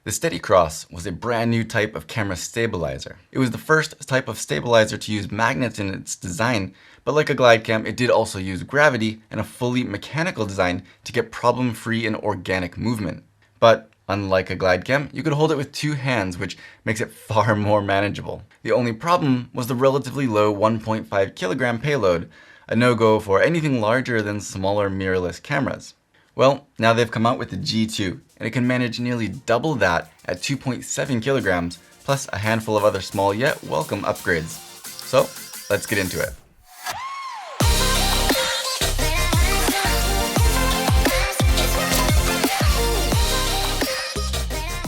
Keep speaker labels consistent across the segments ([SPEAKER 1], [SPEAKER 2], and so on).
[SPEAKER 1] The SteadyCross was a brand new type of camera stabilizer. It was the first type of stabilizer to use magnets in its design, but like a glide cam, it did also use gravity and a fully mechanical design to get problem-free and organic movement. But unlike a glide cam, you could hold it with two hands, which makes it far more manageable. The only problem was the relatively low 1.5 kilogram payload, a no-go for anything larger than smaller mirrorless cameras. Well, now they've come out with the G2, and it can manage nearly double that at 2.7 kilograms, plus a handful of other small yet welcome upgrades. So, let's get into it.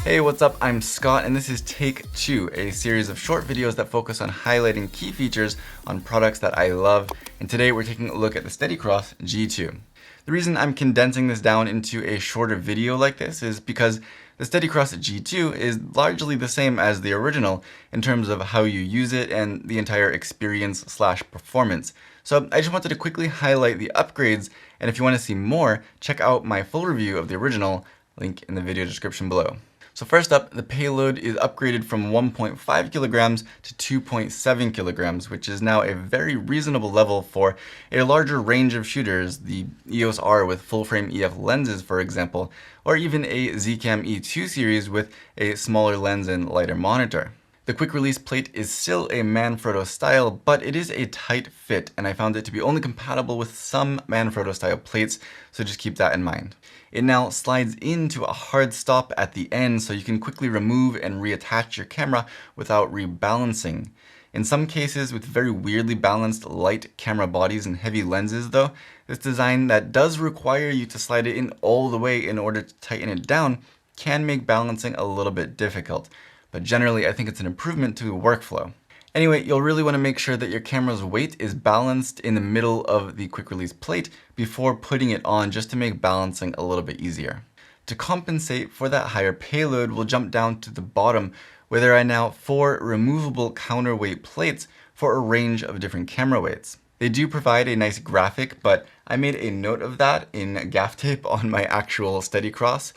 [SPEAKER 1] Hey, what's up? I'm Scott, and this is Take 2, a series of short videos that focus on highlighting key features on products that I love, and today we're taking a look at the SteadyCross G2. The reason I'm condensing this down into a shorter video like this is because the SteadyCross G2 is largely the same as the original in terms of how you use it and the entire experience/performance. So I just wanted to quickly highlight the upgrades, and if you want to see more, check out my full review of the original, link in the video description below. So first up, the payload is upgraded from 1.5 kilograms to 2.7 kilograms, which is now a very reasonable level for a larger range of shooters, the EOS R with full-frame EF lenses, for example, or even a Zcam E2 series with a smaller lens and lighter monitor. The quick release plate is still a Manfrotto style, but it is a tight fit, and I found it to be only compatible with some Manfrotto style plates, so just keep that in mind. It now slides into a hard stop at the end, so you can quickly remove and reattach your camera without rebalancing. In some cases, with very weirdly balanced light camera bodies and heavy lenses though, this design that does require you to slide it in all the way in order to tighten it down can make balancing a little bit difficult. But generally, I think it's an improvement to the workflow. Anyway, you'll really want to make sure that your camera's weight is balanced in the middle of the quick release plate before putting it on, just to make balancing a little bit easier. To compensate for that higher payload, we'll jump down to the bottom, where there are now 4 removable counterweight plates for a range of different camera weights. They do provide a nice graphic, but I made a note of that in gaff tape on my actual SteadyCross.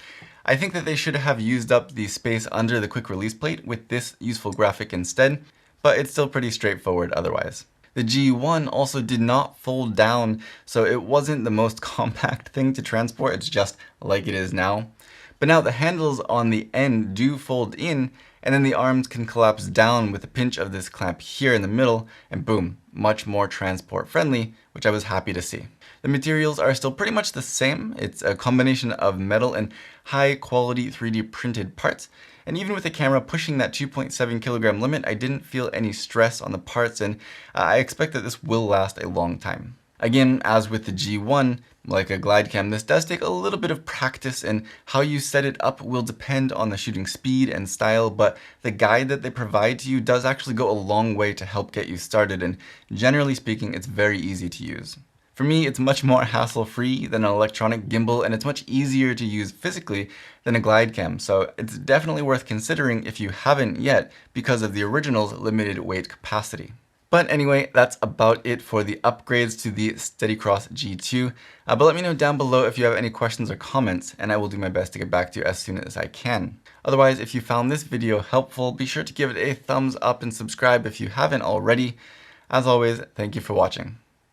[SPEAKER 1] I think that they should have used up the space under the quick release plate with this useful graphic instead, but it's still pretty straightforward otherwise. The G1 also did not fold down, so it wasn't the most compact thing to transport, it's just like it is now. But now the handles on the end do fold in, and then the arms can collapse down with a pinch of this clamp here in the middle, and boom, much more transport friendly, which I was happy to see. The materials are still pretty much the same. It's a combination of metal and high quality 3D printed parts. And even with the camera pushing that 2.7 kilogram limit, I didn't feel any stress on the parts, and I expect that this will last a long time. Again, as with the G1, like a glide cam, this does take a little bit of practice, and how you set it up will depend on the shooting speed and style, but the guide that they provide to you does actually go a long way to help get you started, and generally speaking, it's very easy to use. For me, it's much more hassle-free than an electronic gimbal, and it's much easier to use physically than a glide cam, so it's definitely worth considering if you haven't yet because of the original's limited weight capacity. But anyway, that's about it for the upgrades to the SteadyCross G2. But let me know down below if you have any questions or comments, and I will do my best to get back to you as soon as I can. Otherwise, if you found this video helpful, be sure to give it a thumbs up and subscribe if you haven't already. As always, thank you for watching.